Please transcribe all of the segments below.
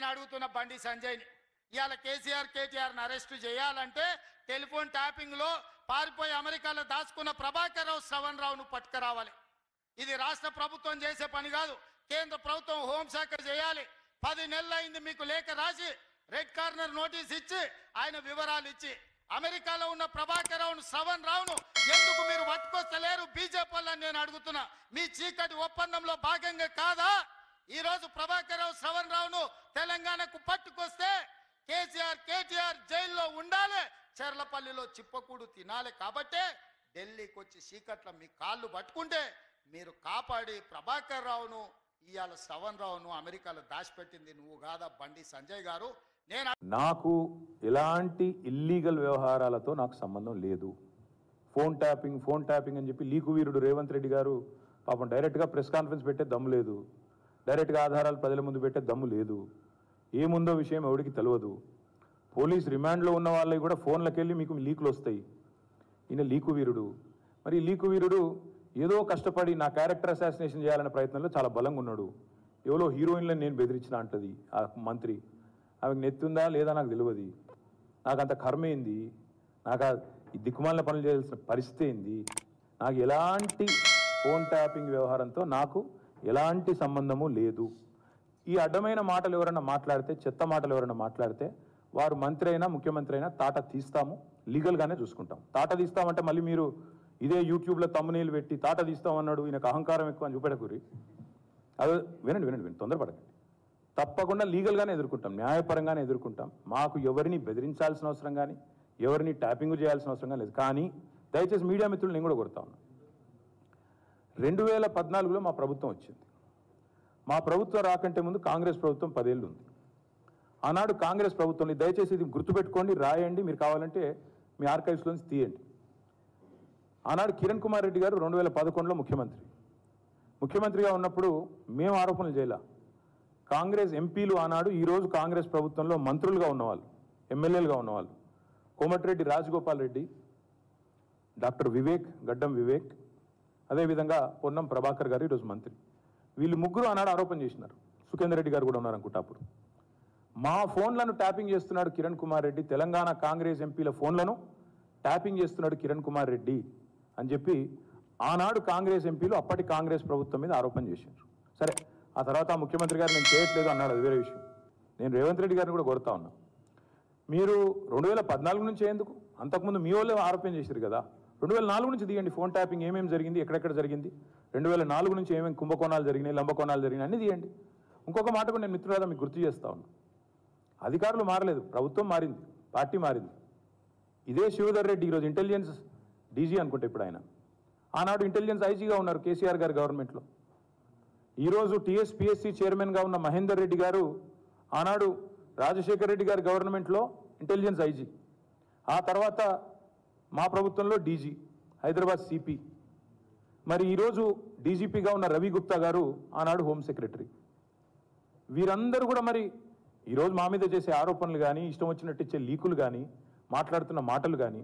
నేను అడుగుతున్న బండి సంజయ్ని, ఇవాళ కేసీఆర్ కేటీఆర్ని అరెస్టు చేయాలంటే టెలిఫోన్ ట్యాపింగ్లో పారిపోయి అమెరికాలో దాచుకున్న ప్రభాకర్ రావు శ్రవణ్ రావును పట్టుకురావాలి. ఇది రాష్ట్ర ప్రభుత్వం చేసే పని కాదు, కేంద్ర ప్రభుత్వం హోంశాఖ చేయాలి. 10 నెలలైంది మీకు లేఖ రాసి రెడ్ కార్నర్ నోటీస్ ఇచ్చి ఆయన వివరాలు ఇచ్చి అమెరికాలో ఉన్న ప్రభాకర్ రావును శ్రవణ్ రావును ఎందుకు మీరు పట్టుకొస్తలేరు బీజేపీ వాళ్ళని నేను అడుగుతున్నా. మీ చీకటి ఒప్పందంలో భాగంగా కాదా ఈరోజు ప్రభాకర్ రావు శ్రవణ్ రావును తెలంగాణకు పట్టుకొస్తే కేసీఆర్ కేటీఆర్ జైల్లో ఉండాలి, చెర్లపల్లిలో చిప్పకూడు తినాలి. కాబట్టే ఢిల్లీకి వచ్చి చీకట్ల మీ కాళ్ళు పట్టుకుంటే మీరు కాపాడి ప్రభాకర్ రావును ఇవాళ శ్రవణ్ రావును అమెరికాలో దాచిపెట్టింది నువ్వు కాదా బండి సంజయ్ గారు. నాకు ఎలాంటి ఇల్లీగల్ వ్యవహారాలతో నాకు సంబంధం లేదు. ఫోన్ ట్యాపింగ్ అని చెప్పి లీకు వీరుడు రేవంత్ రెడ్డి గారు పాపం డైరెక్ట్గా ప్రెస్ కాన్ఫరెన్స్ పెట్టే దమ్ము లేదు, డైరెక్ట్గా ఆధారాలు ప్రజల ముందు పెట్టే దమ్ము లేదు. ఏముందో విషయం ఎవరికి తెలియదు. పోలీస్ రిమాండ్లో ఉన్న వాళ్ళకి కూడా ఫోన్లకు వెళ్ళి మీకు లీకులు వస్తాయి. ఈయన లీకు వీరుడు. మరి లీకు వీరుడు ఏదో కష్టపడి నా క్యారెక్టర్ అసాసినేషన్ చేయాలనే ప్రయత్నంలో చాలా బలంగా ఉన్నాడు. ఎవరో హీరోయిన్లను నేను బెదిరించిన అంటది ఆ మంత్రి. ఆమెకు నెత్తుందా లేదా నాకు తెలియదు. నాకు అంత కర్మ ఏంది, నాకు ఈ దిక్కుమాలిన పనులు చేయాల్సిన పరిస్థితి ఏంది. నాకు ఎలాంటి ఫోన్ ట్యాపింగ్ వ్యవహారంతో నాకు ఎలాంటి సంబంధము లేదు. ఈ అడ్డమైన మాటలు ఎవరైనా మాట్లాడితే, చెత్త మాటలు ఎవరైనా మాట్లాడితే వారు మంత్రి అయినా ముఖ్యమంత్రి అయినా తాట తీస్తాము, లీగల్గానే చూసుకుంటాం. తాట తీస్తామంటే మళ్ళీ మీరు ఇదే యూట్యూబ్లో తమ్మునీళ్ళు పెట్టి తాట తీస్తామన్నాడు ఈయనకు అహంకారం ఎక్కువ అని చూపెడకూరి. అదే వినండి తొందరపడకండి. తప్పకుండా లీగల్గానే ఎదుర్కొంటాం, న్యాయపరంగానే ఎదుర్కొంటాం. మాకు ఎవరిని బెదిరించాల్సిన అవసరం కానీ ఎవరిని ట్యాపింగ్ చేయాల్సిన అవసరం కానీ లేదు. కానీ దయచేసి మీడియా మిత్రులు నేను కూడా కొడతా ఉన్నా. 2014లో మా ప్రభుత్వం వచ్చింది. మా ప్రభుత్వం రాకంటే ముందు కాంగ్రెస్ ప్రభుత్వం 10 ఏళ్ళు ఉంది. ఆనాడు కాంగ్రెస్ ప్రభుత్వంలో దయచేసి ఇది గుర్తుపెట్టుకోండి, రాయండి, మీరు కావాలంటే మీ ఆర్కైవ్స్లోంచి తీయండి. ఆనాడు కిరణ్ కుమార్ రెడ్డి గారు 2011లో ముఖ్యమంత్రిగా ఉన్నప్పుడు మేము ఆరోపణలు చేయాల. కాంగ్రెస్ ఎంపీలు ఆనాడు ఈరోజు కాంగ్రెస్ ప్రభుత్వంలో మంత్రులుగా ఉన్నవాళ్ళు, ఎమ్మెల్యేలుగా ఉన్నవాళ్ళు కోమటిరెడ్డి రాజగోపాల్ రెడ్డి, డాక్టర్ వివేక్, గడ్డం వివేక్, అదేవిధంగా పొన్నం ప్రభాకర్ గారు ఈరోజు మంత్రి. వీళ్ళు ముగ్గురు ఆనాడు ఆరోపణ చేసినారు. సుఖేందర్ రెడ్డి గారు కూడా ఉన్నారు అనుకుంటా. అప్పుడు మా ఫోన్లను ట్యాపింగ్ చేస్తున్నాడు కిరణ్ కుమార్ రెడ్డి, తెలంగాణ కాంగ్రెస్ ఎంపీల ఫోన్లను ట్యాపింగ్ చేస్తున్నాడు కిరణ్ కుమార్ రెడ్డి అని చెప్పి ఆనాడు కాంగ్రెస్ ఎంపీలు అప్పటి కాంగ్రెస్ ప్రభుత్వం మీద ఆరోపణ చేశారు. సరే, ఆ తర్వాత ముఖ్యమంత్రి గారు నేను చేయట్లేదు అన్నాడు, అది వేరే విషయం. నేను రేవంత్ రెడ్డి గారిని కూడా కోరుతా ఉన్నా, మీరు 2014 నుంచి ఎందుకు, అంతకుముందు మీ వాళ్ళే ఆరోపణ చేశారు కదా, 2004 నుంచి తీయండి. ఫోన్ ట్యాపింగ్ ఏమేమి జరిగింది, ఎక్కడెక్కడ జరిగింది, 2004 నుంచి ఏమేమి కుంభకోణాలు జరిగినాయి, లంబకోణాలు జరిగినాయి అన్నీ తీయండి. ఇంకొక మాట కూడా నేను మిత్రులారా మీకు గుర్తు చేస్తా ఉన్నా, అధికారులు మారలేదు, ప్రభుత్వం మారింది, పార్టీ మారింది. ఇదే శివధర్ రెడ్డి ఈరోజు ఇంటెలిజెన్స్ డీజీ అనుకుంటే ఇప్పుడు ఆయన, ఆనాడు ఇంటెలిజెన్స్ ఐజీగా ఉన్నారు కేసీఆర్ గారి గవర్నమెంట్లో. ఈరోజు టీఎస్పీఎస్సీ చైర్మన్గా ఉన్న మహేందర్ రెడ్డి గారు ఆనాడు రాజశేఖర్ రెడ్డి గారి గవర్నమెంట్లో ఇంటెలిజెన్స్ ఐజీ, ఆ తర్వాత మా ప్రభుత్వంలో డీజీ, హైదరాబాద్ సిపి. మరి ఈరోజు డీజీపీగా ఉన్న రవి గుప్తా గారు ఆనాడు హోమ్ సెక్రటరీ. వీరందరూ కూడా మరి ఈరోజు మా మీద చేసే ఆరోపణలు కానీ, ఇష్టం వచ్చినట్టు ఇచ్చే లీకులు కానీ, మాట్లాడుతున్న మాటలు కానీ,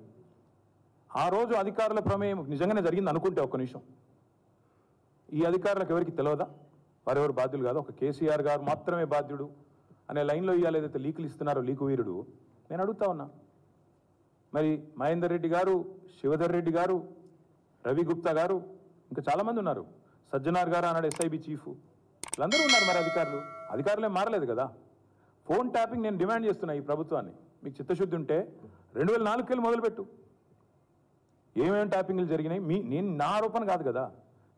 ఆ రోజు అధికారుల ప్రమేయం నిజంగానే జరిగింది అనుకుంటే ఒక్క నిమిషం, ఈ అధికారులకు ఎవరికి తెలియదా, వారెవరు బాధ్యులు కాదు, ఒక కేసీఆర్ గారు మాత్రమే బాధ్యుడు అనే లైన్లో ఇవాళ ఏదైతే లీకులు ఇస్తున్నారో లీకు వీరుడు, నేను అడుగుతా ఉన్నా. మరి మహేందర్ రెడ్డి గారు, శివధర్ రెడ్డి గారు, రవి గుప్తా గారు, ఇంకా చాలామంది ఉన్నారు, సజ్జనార్ గారు అన్నాడు ఎస్ఐబి చీఫ్, వీళ్ళందరూ ఉన్నారు. మరి అధికారులే మారలేదు కదా. ఫోన్ ట్యాపింగ్ నేను డిమాండ్ చేస్తున్నా ఈ ప్రభుత్వాన్ని, మీకు చిత్తశుద్ధి ఉంటే 2004 వెళ్ళి మొదలుపెట్టు, ఏమేమి ట్యాపింగ్లు జరిగినాయి. నేను నా ఆరోపణ కాదు కదా.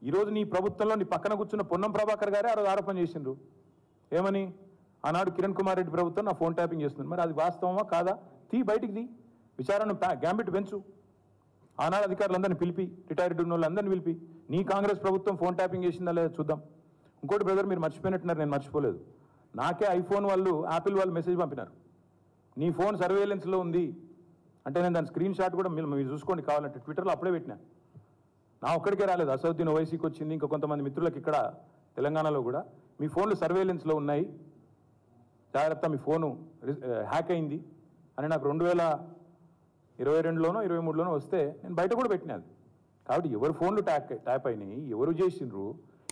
ఈరోజు నీ ప్రభుత్వంలో నీ పక్కన కూర్చున్న పొన్నం ప్రభాకర్ గారే ఆ రోజు ఆరోపణ చేసిండ్రు. ఏమని, ఆనాడు కిరణ్ కుమార్ రెడ్డి ప్రభుత్వం నా ఫోన్ ట్యాపింగ్ చేస్తుంది. మరి అది వాస్తవమా కాదా, బయటికి తీ, విచారణ గ్యాంబిట్ పెంచు. ఆనాడు అధికారులందరినీ పిలిపి, రిటైర్డ్ ఉన్న వాళ్ళందరినీ పిలిపి, నీ కాంగ్రెస్ ప్రభుత్వం ఫోన్ ట్యాపింగ్ చేసిందా లేదా చూద్దాం. ఇంకోటి బ్రదర్, మీరు మర్చిపోయినట్టున్నారు, నేను మర్చిపోలేదు. నాకే ఐఫోన్ వాళ్ళు, యాపిల్ వాళ్ళు మెసేజ్ పంపినారు, నీ ఫోన్ సర్వేలెన్స్లో ఉంది అంటే. నేను దాని స్క్రీన్ షాట్ కూడా మీరు చూసుకోండి కావాలంటే, ట్విట్టర్లో అప్పుడే పెట్టినా. నా ఒక్కడికే రాలేదు, అసౌద్దీన్ ఓవైసీకి వచ్చింది, ఇంకా కొంతమంది మిత్రులకు ఇక్కడ తెలంగాణలో కూడా, మీ ఫోన్లు సర్వేలెన్స్లో ఉన్నాయి, జాగ్రత్త, మీ ఫోను హ్యాక్ అయింది అని నాకు 2022లోనో 2023లోనో వస్తే నేను బయట కూడా పెట్టినది. కాబట్టి ఎవరు ఫోన్లు ట్యాప్ అయినాయి, ఎవరు చేసిండ్రు,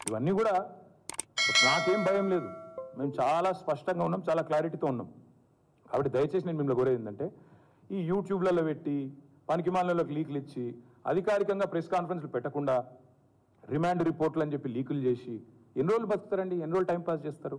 ఇవన్నీ కూడా నాకేం భయం లేదు. మేము చాలా స్పష్టంగా ఉన్నాం, చాలా క్లారిటీతో ఉన్నాం. కాబట్టి దయచేసి నేను మిమ్మల్ని కోరేది ఏంటంటే ఈ యూట్యూబ్లలో పెట్టి పనికిమాలినలోకి లీకులు ఇచ్చి అధికారికంగా ప్రెస్ కాన్ఫరెన్స్లు పెట్టకుండా రిమాండ్ రిపోర్ట్లు అని చెప్పి లీకులు చేసి ఎన్ని రోజులు బతుకుతారండి? ఎన్ని రోజులు టైం పాస్ చేస్తారు?